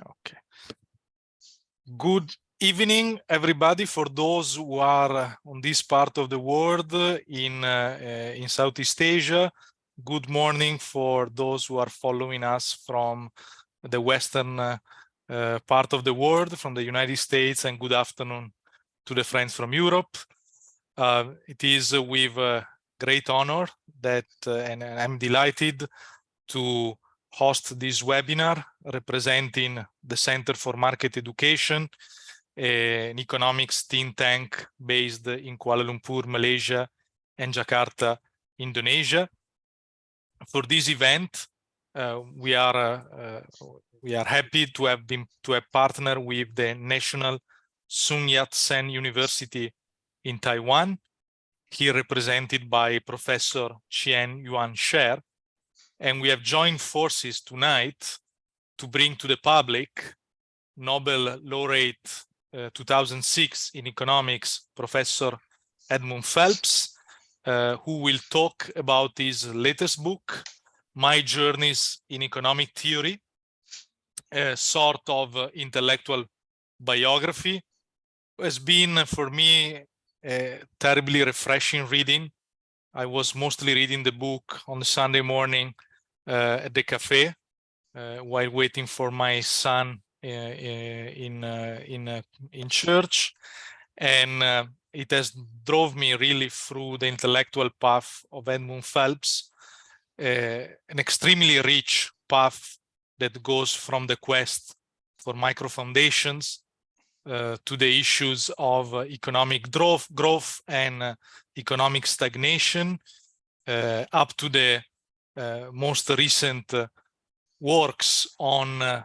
Okay. Good evening, everybody. For those who are on this part of the world in Southeast Asia, good morning for those who are following us from the Western part of the world, from the United States, and good afternoon to the friends from Europe. It is with great honor that, and I'm delighted to host this webinar representing the Center for Market Education, an economics think tank based in Kuala Lumpur, Malaysia, and Jakarta, Indonesia. For this event, we are happy to have partnered with the National Sun Yat-Sen University in Taiwan, here represented by Professor Chien-Yuan, and we have joined forces tonight to bring to the public Nobel Laureate 2006 in economics, Professor Edmund Phelps, who will talk about his latest book, My Journeys in Economic Theory, a sort of intellectual biography. It has been for me a terribly refreshing reading. I was mostly reading the book on the Sunday morning at the cafe while waiting for my son in church, and it has drove me really through the intellectual path of Edmund Phelps, an extremely rich path that goes from the quest for micro foundations to the issues of economic growth and economic stagnation, up to the most recent works on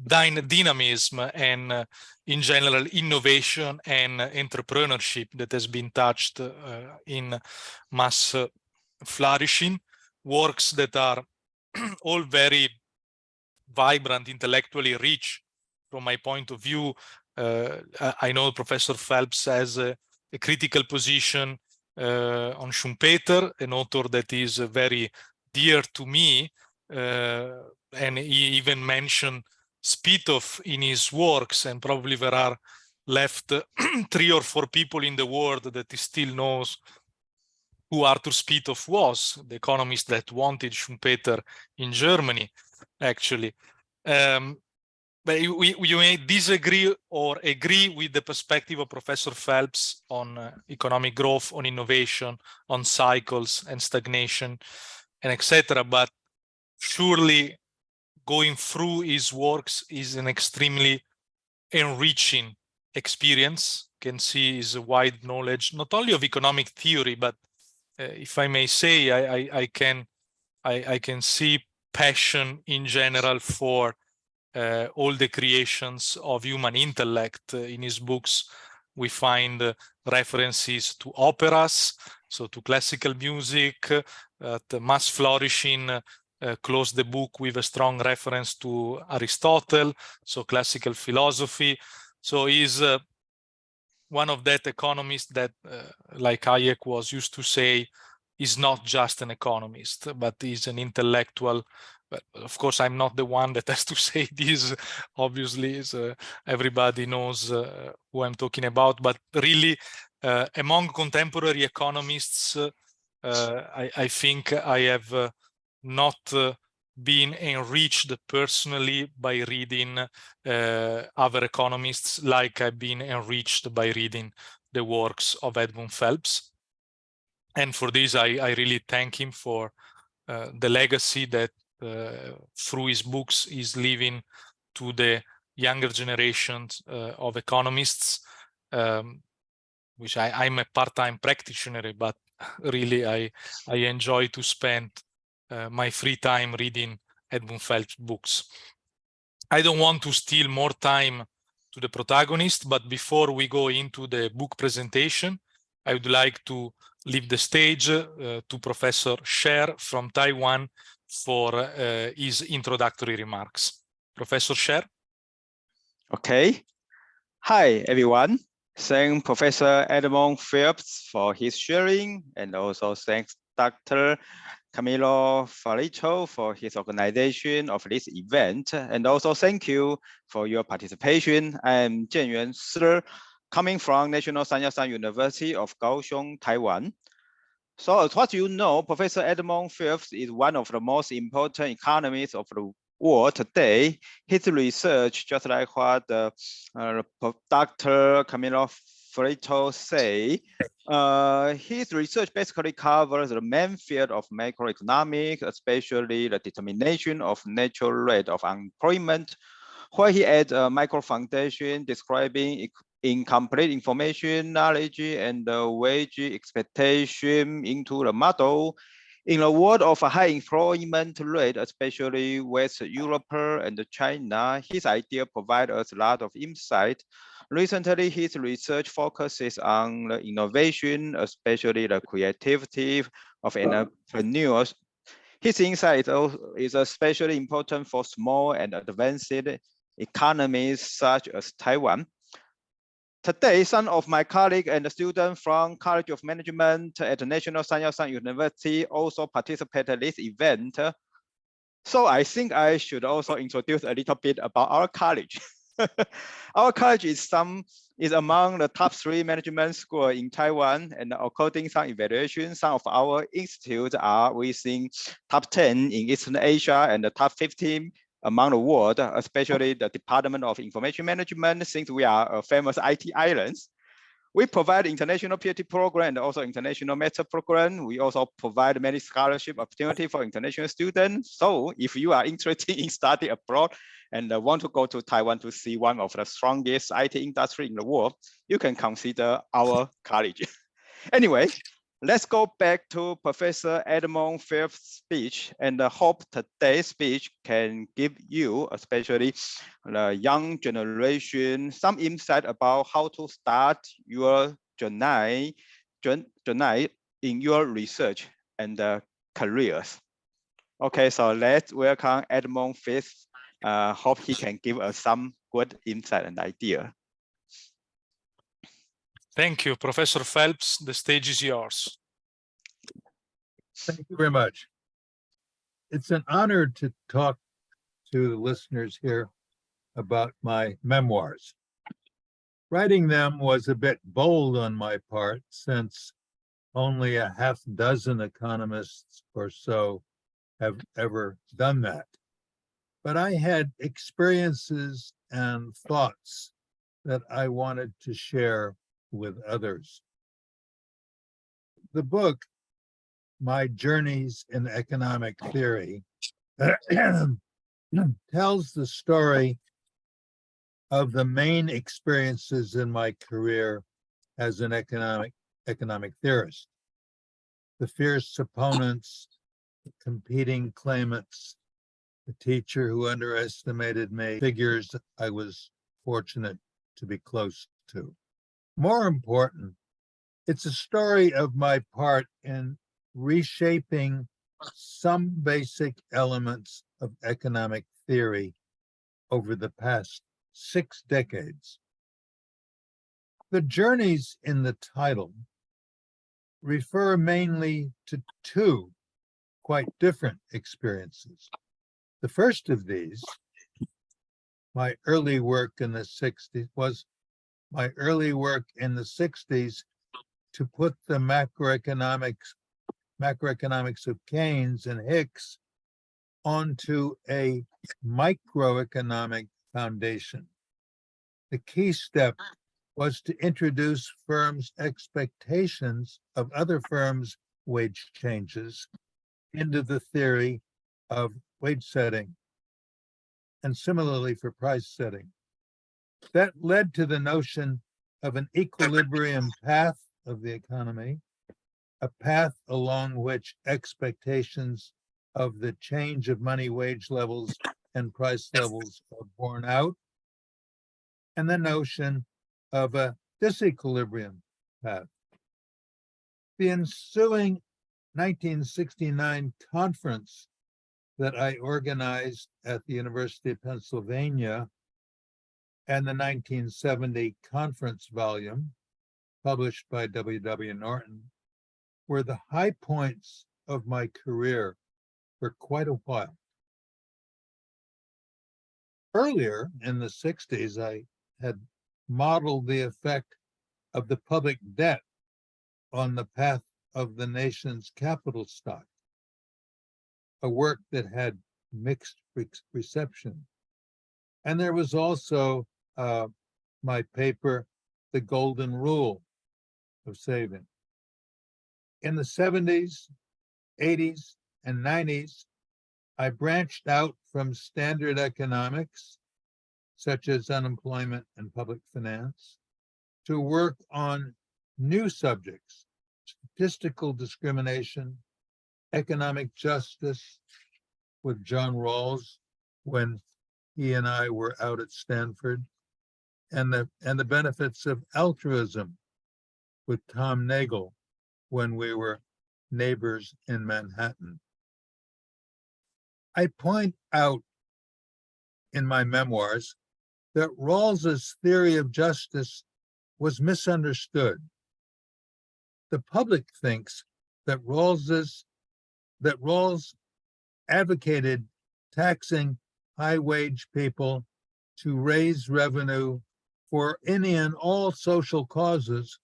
dynamism and in general innovation and entrepreneurship that has been touched in mass flourishing, works that are all very vibrant, intellectually rich from my point of view. I know Professor Phelps has a critical position on Schumpeter, an author that is very dear to me, and he even mentioned Spitov in his works, and probably there are left 3 or 4 people in the world that he still knows who Arthur Spitov was, the economist that wanted Schumpeter in Germany, actually. But you may disagree or agree with the perspective of Professor Phelps on economic growth, on innovation, on cycles and stagnation, and etc. But surely going through his works is an extremely enriching experience. You can see his wide knowledge, not only of economic theory, but if I may say, I can see passion in general for all the creations of human intellect. In his books, we find references to operas, so to classical music. The mass flourishing closed the book with a strong reference to Aristotle, so classical philosophy. So he's one of that economists that, like Hayek was used to say, is not just an economist, but is an intellectual. But of course, I'm not the one that has to say this, obviously, everybody knows who I'm talking about. But really, among contemporary economists, I think I have not been enriched personally by reading other economists like I've been enriched by reading the works of Edmund Phelps. And for this, I really thank him for the legacy that through his books is leaving to the younger generations of economists, which I'm a part-time practitioner, but really I enjoy to spend my free time reading Edmund Phelps books. I don't want to steal more time to the protagonist, but before we go into the book presentation, I would like to leave the stage to Professor Sher from Taiwan for his introductory remarks. Professor Sher. Okay. Hi, everyone. Thank Professor Edmund Phelps for his sharing, and also thanks Dr. Camilo Farito for his organization of this event. And also thank you for your participation. I'm Chien-Yuan, sir, coming from National Yat-Sen University of Kaohsiung, Taiwan. So as what you know, Professor Edmund Phelps is one of the most important economists of the world today. His research, just like what Dr. Camilo Farito say, his research basically covers the main field of macroeconomics, especially the determination of natural rate of unemployment, where he adds a micro foundation describing incomplete information, knowledge, and wage expectation into the model. In a world of a high employment rate, especially West Europe and China, his idea provides us a lot of insight. Recently, his research focuses on the innovation, especially the creativity of entrepreneurs. His insight is especially important for small and advanced economies such as Taiwan. Today, some of my colleagues and students from College of Management at the National Yat-Sen University also participated in this event. So I think I should also introduce a little bit about our college. Our college is among the top 3 management schools in Taiwan, and according to some evaluations, some of our institutes are within top 10 in Eastern Asia and the top 15 among the world, especially the Department of Information Management, since we are a famous IT island. We provide international PhD program and also international master program. We also provide many scholarship opportunities for international students. So if you are interested in study abroad and want to go to Taiwan to see one of the strongest IT industry in the world, you can consider our college. Anyway, let's go back to Professor Edmund Phelps' speech, and I hope today's speech can give you, especially the young generation, some insight about how to start your journey in your research and careers. Okay, so let's welcome Edmund Phelps. Hope he can give us some good insight and idea. Thank you, Professor Phelps. The stage is yours. Thank you very much. It's an honor to talk to the listeners here about my memoirs. Writing them was a bit bold on my part, since only a half dozen economists or so have ever done that. But I had experiences and thoughts that I wanted to share with others. The book, My Journeys in Economic Theory, tells the story of the main experiences in my career as an economic theorist. The fierce opponents, the competing claimants, the teacher who underestimated me, figures I was fortunate to be close to. More important, it's a story of my part in reshaping some basic elements of economic theory over the past 6 decades. The journeys in the title refer mainly to 2 quite different experiences. The first of these, my early work in the 60s, was my early work in the 60s to put the macroeconomics of Keynes and Hicks onto a microeconomic foundation. The key step was to introduce firms' expectations of other firms' wage changes into the theory of wage setting, and similarly for price setting. That led to the notion of an equilibrium path of the economy, a path along which expectations of the change of money wage levels and price levels are borne out, and the notion of a disequilibrium path. The ensuing 1969 conference that I organized at the University of Pennsylvania and the 1970 conference volume published by W.W. Norton were the high points of my career for quite a while. Earlier in the 60s, I had modeled the effect of the public debt on the path of the nation's capital stock, a work that had mixed reception. And there was also my paper, The Golden Rule of Saving. In the 70s, 80s, and 90s, I branched out from standard economics, such as unemployment and public finance, to work on new subjects, statistical discrimination, economic justice, with John Rawls when he and I were out at Stanford, and the benefits of altruism with Tom Nagel when we were neighbors in Manhattan. I point out in my memoirs that Rawls's theory of justice was misunderstood. The public thinks that Rawls advocated taxing high-wage people to raise revenue for any and all social causes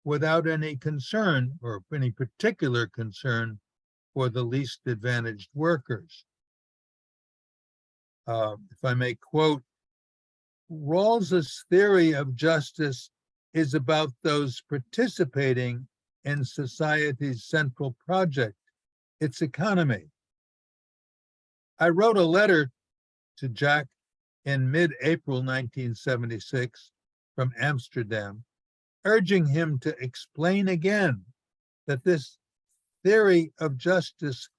without any concern or any particular concern for the least advantaged workers. If I may quote, Rawls's theory of justice is about those participating in society's central project, its economy. I wrote a letter to Jack in mid-April 1976 from Amsterdam, urging him to explain again that his theory of justice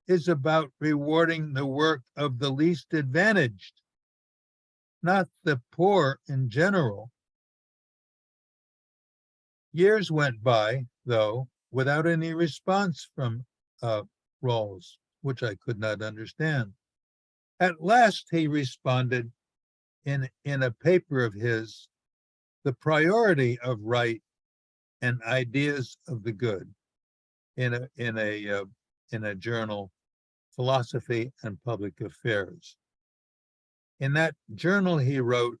is about rewarding the work of the least advantaged, not the poor in general. Years went by, though, without any response from Rawls, which I could not understand. At last, he responded in a paper of his, The Priority of Right and Ideas of the Good, in a journal, Philosophy and Public Affairs. In that journal, he wrote,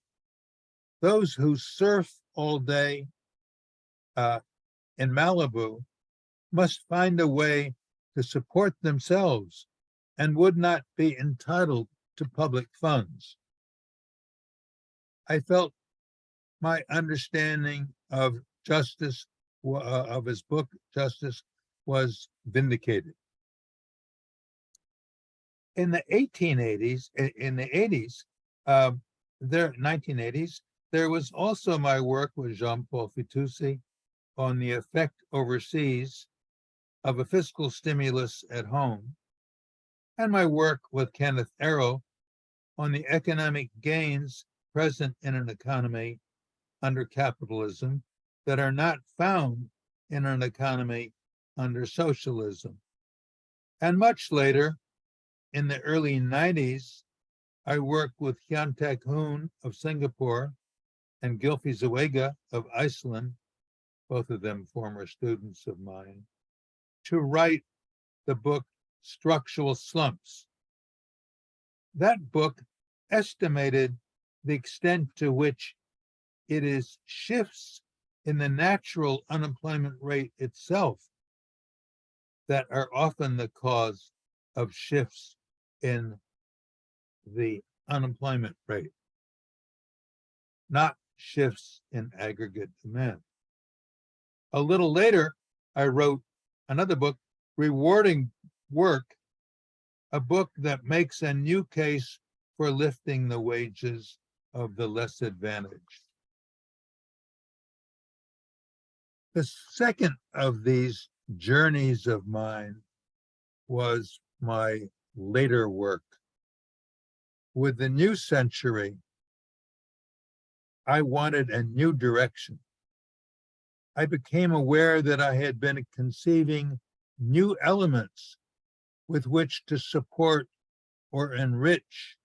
those who surf all day in Malibu must find a way to support themselves and would not be entitled to public funds. I felt my understanding of justice, of his book, Justice, was vindicated. In the 1980s, there was also my work with Jean-Paul Fitoussi on the effect overseas of a fiscal stimulus at home, and my work with Kenneth Arrow on the economic gains present in an economy under capitalism that are not found in an economy under socialism. And much later, in the early 90s, I worked with Hyun-Taek Hoon of Singapore and Gylfi Zúñiga of Iceland, both of them former students of mine, to write the book Structural Slumps. That book estimated the extent to which it is shifts in the natural unemployment rate itself that are often the cause of shifts in the unemployment rate, not shifts in aggregate demand. A little later, I wrote another book, Rewarding Work, a book that makes a new case for lifting the wages of the less advantaged. The second of these journeys of mine was my later work. With the new century, I wanted a new direction. I became aware that I had been conceiving new elements with which to support or enrich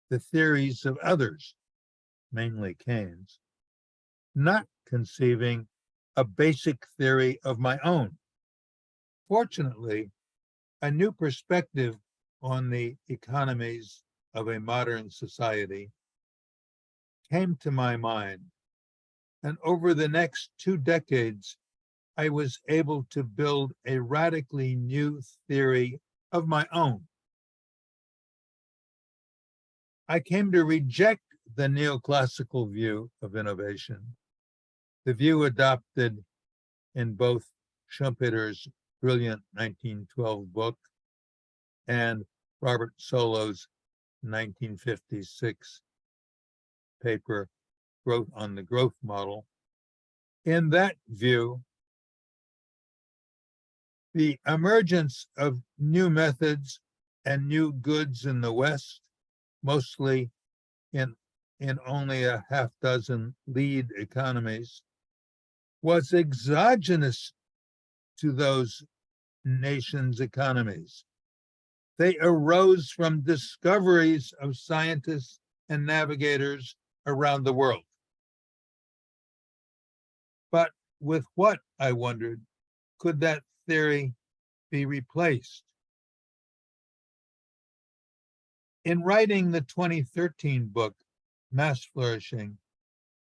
the theories of others, mainly Keynes, not conceiving a basic theory of my own. Fortunately, a new perspective on the economies of a modern society came to my mind, and over the next 2 decades, I was able to build a radically new theory of my own. I came to reject the neoclassical view of innovation, the view adopted in both Schumpeter's brilliant 1912 book and Robert Solow's 1956 paper, Growth on the Growth Model. In that view, the emergence of new methods and new goods in the West, mostly in only a half dozen lead economies, was exogenous to those nations' economies. They arose from discoveries of scientists and navigators around the world. But with what, I wondered, could that theory be replaced? In writing the 2013 book, Mass Flourishing,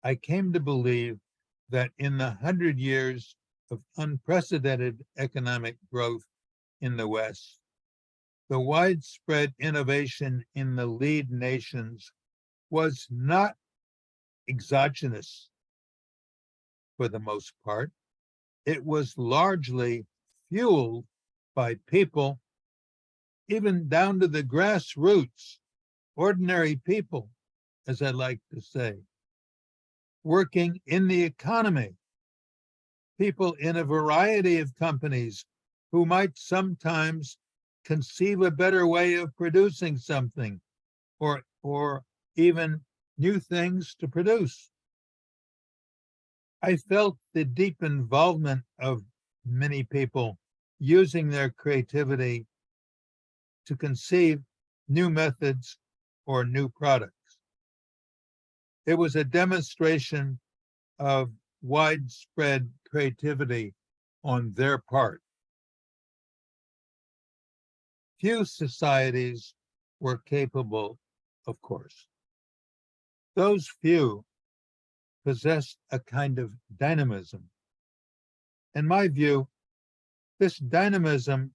I came to believe that in the 100 years of unprecedented economic growth in the West, the widespread innovation in the lead nations was not exogenous for the most part. It was largely fueled by people, even down to the grassroots, ordinary people, as I like to say, working in the economy, people in a variety of companies who might sometimes conceive a better way of producing something or even new things to produce. I felt the deep involvement of many people using their creativity to conceive new methods or new products. It was a demonstration of widespread creativity on their part. Few societies were capable, of course. Those few possessed a kind of dynamism. In my view, this dynamism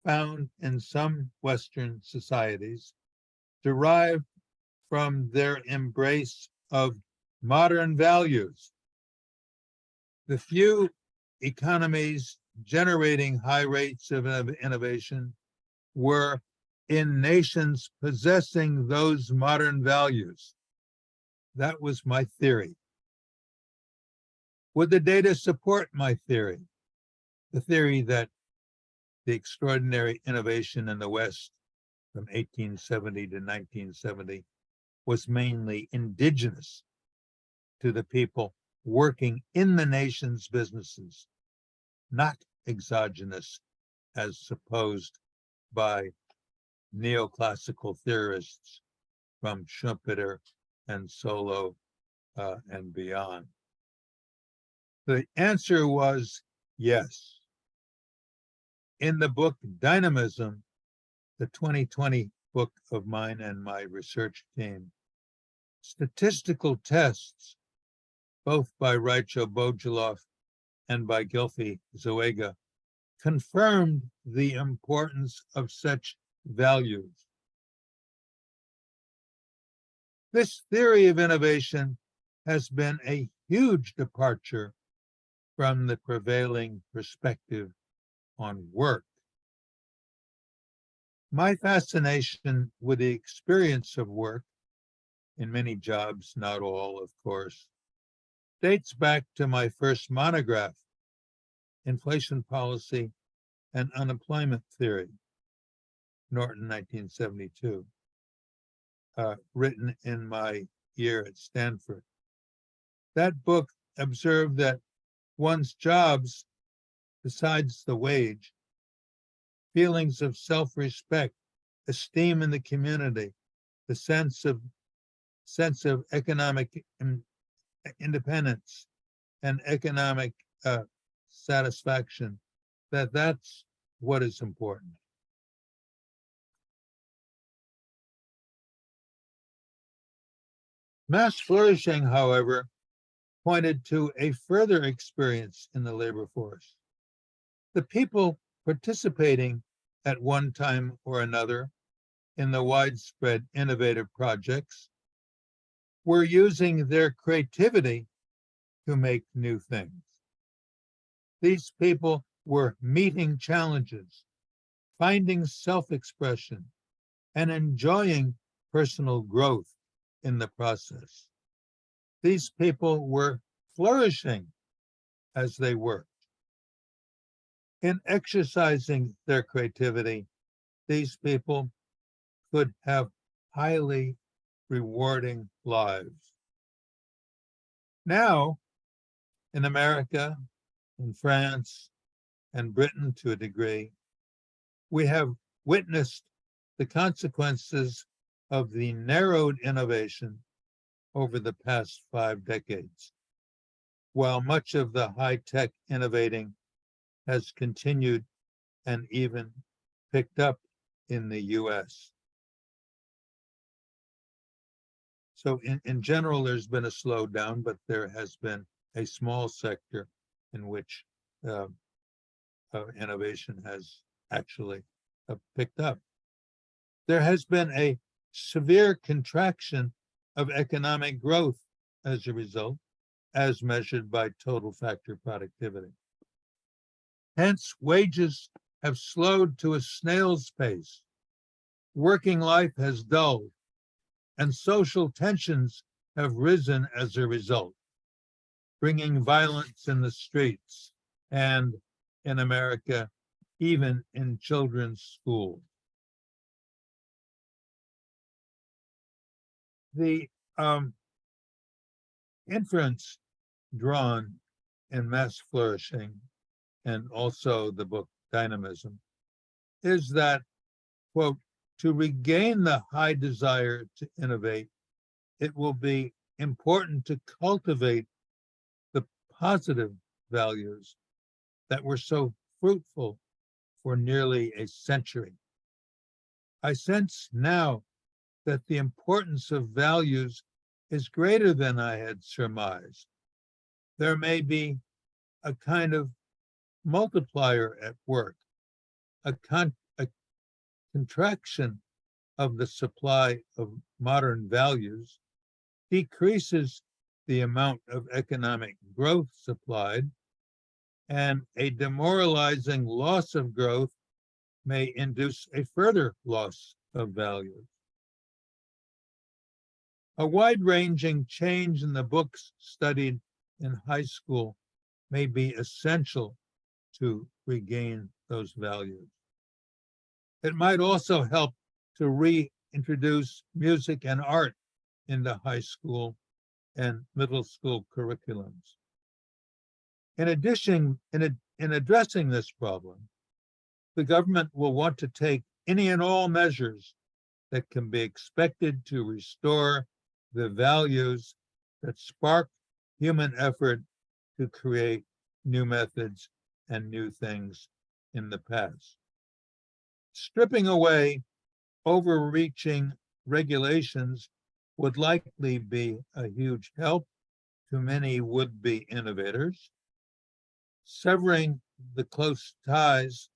found in some Western societies derived from their embrace of modern values. The few economies generating high rates of innovation were in nations possessing those modern values. That was my theory. Would the data support my theory? The theory that the extraordinary innovation in the West from 1870 to 1970 was mainly indigenous to the people working in the nation's businesses, not exogenous as supposed by neoclassical theorists from Schumpeter and Solow and beyond. The answer was yes. In the book Dynamism, the 2020 book of mine and my research team, statistical tests, both by Raicho Bojilov and by Gilfie Zoega, confirmed the importance of such values. This theory of innovation has been a huge departure from the prevailing perspective on work. My fascination with the experience of work, in many jobs, not all, of course, dates back to my first monograph, Inflation Policy and Unemployment Theory, Norton, 1972, written in my year at Stanford. That book observed that one's jobs, besides the wage, feelings of self-respect, esteem in the community, the sense of economic independence and economic satisfaction, that's what is important. Mass flourishing, however, pointed to a further experience in the labor force. The people participating at one time or another in the widespread innovative projects were using their creativity to make new things. These people were meeting challenges, finding self-expression, and enjoying personal growth in the process. These people were flourishing as they worked. In exercising their creativity, these people could have highly rewarding lives. Now, in America, in France, and Britain to a degree, we have witnessed the consequences of the narrowed innovation over the past 5 decades, while much of the high-tech innovating has continued and even picked up in the US. So in general, there's been a slowdown, but there has been a small sector in which innovation has actually picked up. There has been a severe contraction of economic growth as a result, as measured by total factor productivity. Hence, wages have slowed to a snail's pace. Working life has dulled, and social tensions have risen as a result, bringing violence in the streets and, in America, even in children's schools. The inference drawn in Mass Flourishing and also the book Dynamism is that, quote, to regain the high desire to innovate, it will be important to cultivate the positive values that were so fruitful for nearly a century. I sense now that the importance of values is greater than I had surmised. There may be a kind of multiplier at work, a contraction of the supply of modern values decreases the amount of economic growth supplied, and a demoralizing loss of growth may induce a further loss of values. A wide-ranging change in the books studied in high school may be essential to regain those values. It might also help to reintroduce music and art into high school and middle school curriculums. In addition, in addressing this problem, the government will want to take any and all measures that can be expected to restore the values that spark human effort to create new methods and new things in the past. Stripping away overreaching regulations would likely be a huge help to many would-be innovators. Severing the close ties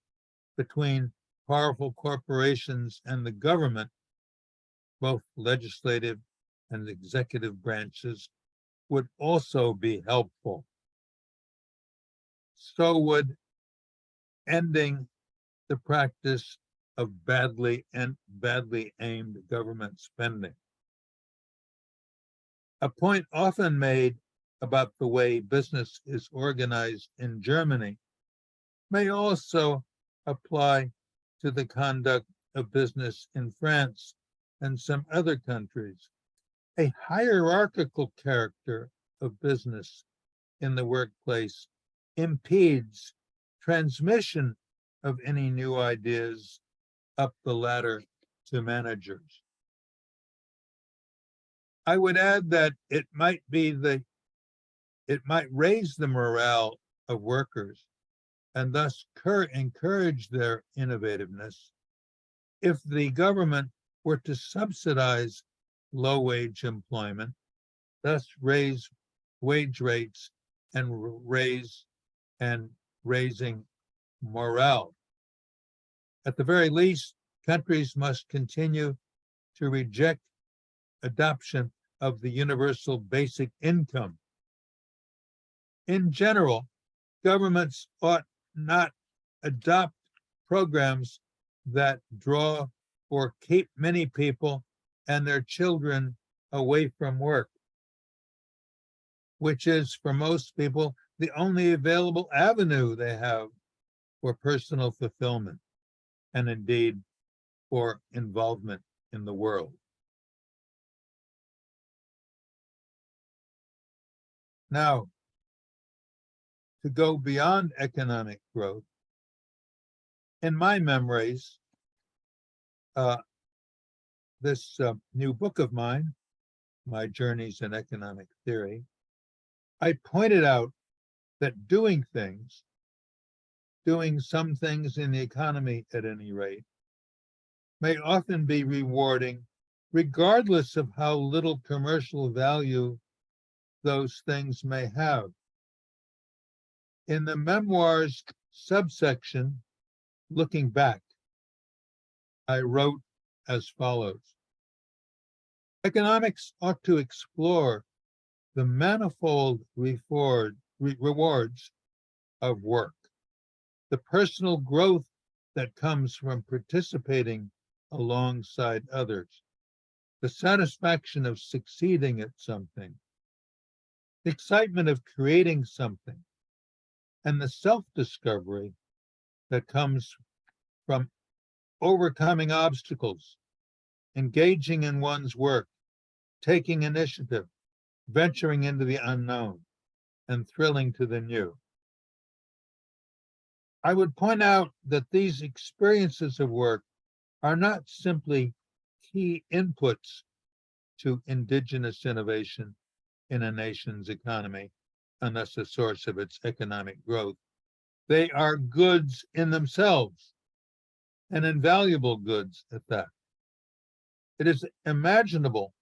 between powerful corporations and the government, both legislative and executive branches, would also be helpful. So would ending the practice of badly aimed government spending. A point often made about the way business is organized in Germany may also apply to the conduct of business in France and some other countries. A hierarchical character of business in the workplace impedes transmission of any new ideas up the ladder to managers. I would add that it might raise the morale of workers and thus encourage their innovativeness if the government were to subsidize low-wage employment, thus raise wage rates and raising morale. At the very least, countries must continue to reject adoption of the universal basic income. In general, governments ought not adopt programs that draw or keep many people and their children away from work, which is for most people the only available avenue they have for personal fulfillment and indeed for involvement in the world. Now, to go beyond economic growth, in my memories, this new book of mine, My Journeys in Economic Theory, I pointed out that doing some things in the economy at any rate, may often be rewarding, regardless of how little commercial value those things may have. In the memoirs subsection, looking back, I wrote as follows: economics ought to explore the manifold rewards of work, the personal growth that comes from participating alongside others, the satisfaction of succeeding at something, the excitement of creating something, and the self-discovery that comes from overcoming obstacles, engaging in one's work, taking initiative, venturing into the unknown, and thrilling to the new. I would point out that these experiences of work are not simply key inputs to indigenous innovation in a nation's economy, unless a source of its economic growth. They are goods in themselves, and invaluable goods at that. It is imaginable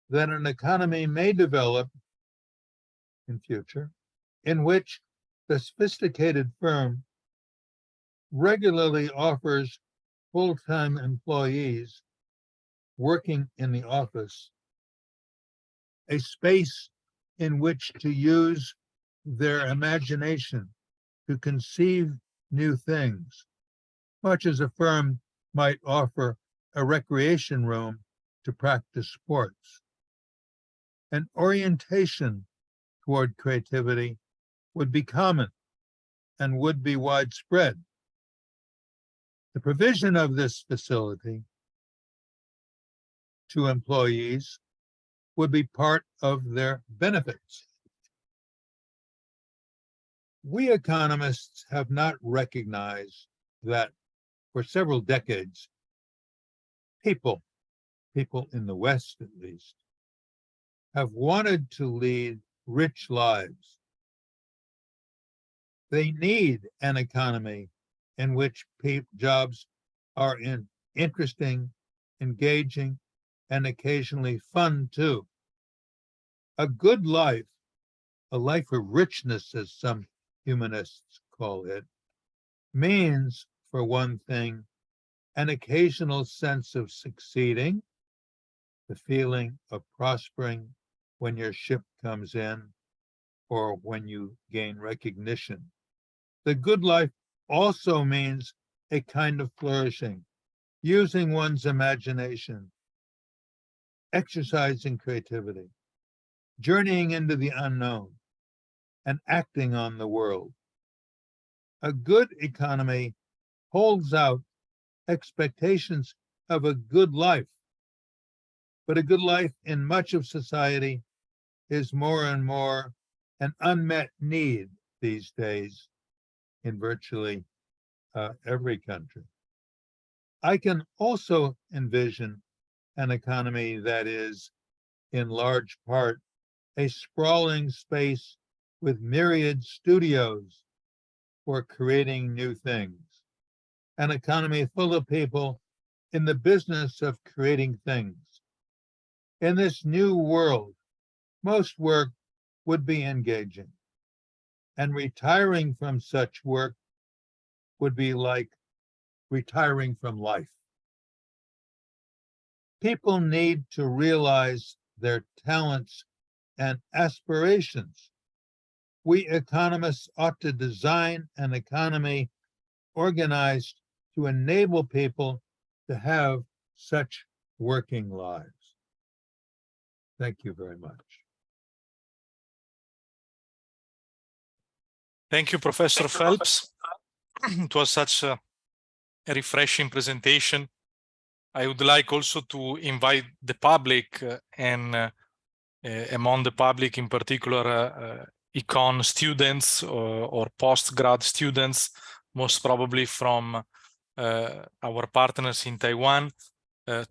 that an economy may develop in future in which the sophisticated firm regularly offers full-time employees working in the office a space in which to use their imagination to conceive new things, much as a firm might offer a recreation room to practice sports. An orientation toward creativity would be common and would be widespread. The provision of this facility to employees would be part of their benefits. We economists have not recognized that for several decades, people in the West at least, have wanted to lead rich lives. They need an economy in which jobs are interesting, engaging, and occasionally fun too. A good life, a life of richness, as some humanists call it, means, for one thing, an occasional sense of succeeding, the feeling of prospering when your ship comes in or when you gain recognition. The good life also means a kind of flourishing, using one's imagination, exercising creativity, journeying into the unknown, and acting on the world. A good economy holds out expectations of a good life, but a good life in much of society is more and more an unmet need these days in virtually every country. I can also envision an economy that is, in large part, a sprawling space with myriad studios for creating new things. An economy full of people in the business of creating things. In this new world, most work would be engaging, and retiring from such work would be like retiring from life. People need to realize their talents and aspirations. We economists ought to design an economy organized to enable people to have such working lives. Thank you very much. Thank you, Professor Phelps. It was such a refreshing presentation. I would like also to invite the public and among the public in particular econ students or post-grad students, most probably from our partners in Taiwan,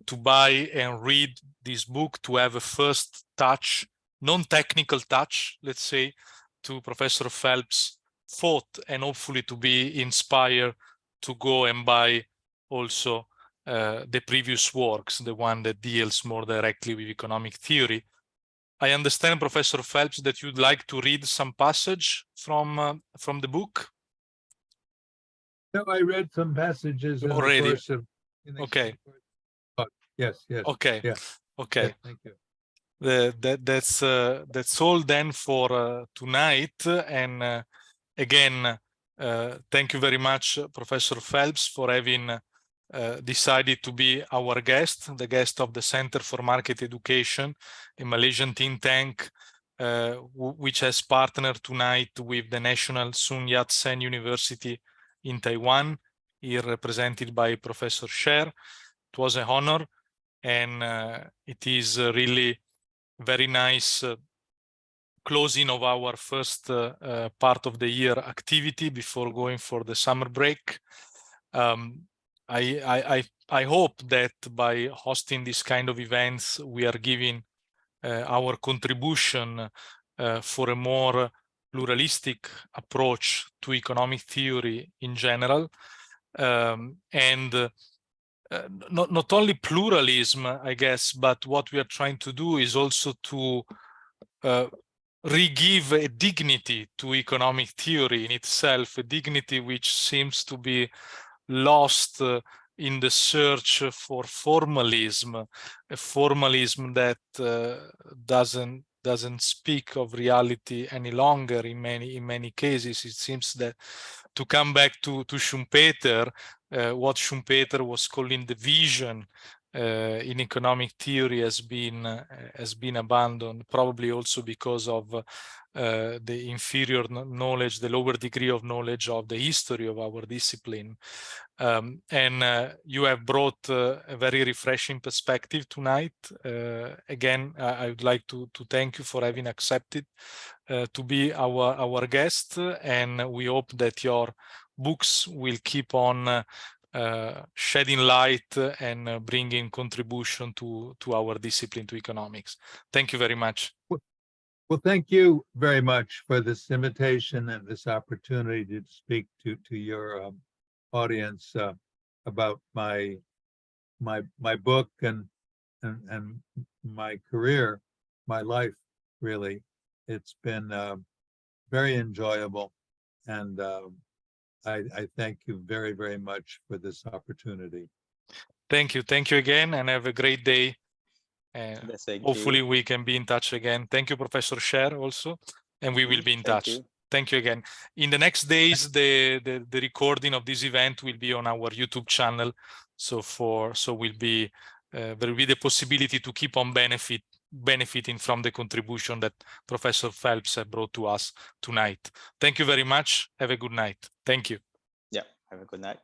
to buy and read this book, to have a first touch, non-technical touch, let's say, to Professor Phelps' thought, and hopefully to be inspired to go and buy also the previous works, the one that deals more directly with economic theory. I understand, Professor Phelps, that you'd like to read some passage from the book. No, I read some passages in Already. the course of. Okay. Oh, yes. Okay. Yeah. Okay. Yeah, thank you. That's all then for tonight. And again, thank you very much, Professor Phelps, for having decided to be our guest, the guest of the Center for Market Education, a Malaysian think tank, which has partnered tonight with the National Sun Yat-Sen University in Taiwan, here represented by Professor Sher. It was an honor, and it is really very nice closing of our first part of the year activity before going for the summer break. I hope that by hosting this kind of events, we are giving our contribution for a more pluralistic approach to economic theory in general, and not only pluralism, I guess, but what we are trying to do is also to re-give a dignity to economic theory in itself, a dignity which seems to be lost in the search for formalism, a formalism that doesn't speak of reality any longer. In many cases, it seems that, to come back to Schumpeter, what Schumpeter was calling the vision in economic theory has been abandoned, probably also because of the inferior knowledge, the lower degree of knowledge of the history of our discipline. And you have brought a very refreshing perspective tonight. Again, I would like to thank you for having accepted to be our guest, and we hope that your books will keep on shedding light and bringing contribution to our discipline, to economics. Thank you very much. Well, thank you very much for this invitation and this opportunity to speak to your audience about my book and my career, my life. Really, it's been very enjoyable, and I thank you very, very much for this opportunity. Thank you again, and have a great day. And hopefully we can be in touch again. Thank you, Professor Sher, also, and we will be in touch. Thank you again. In the next days, the recording of this event will be on our YouTube channel. So will be there will be the possibility to keep on benefiting from the contribution that Professor Phelps has brought to us tonight. Thank you very much. Have a good night. Thank you. Yeah, have a good night.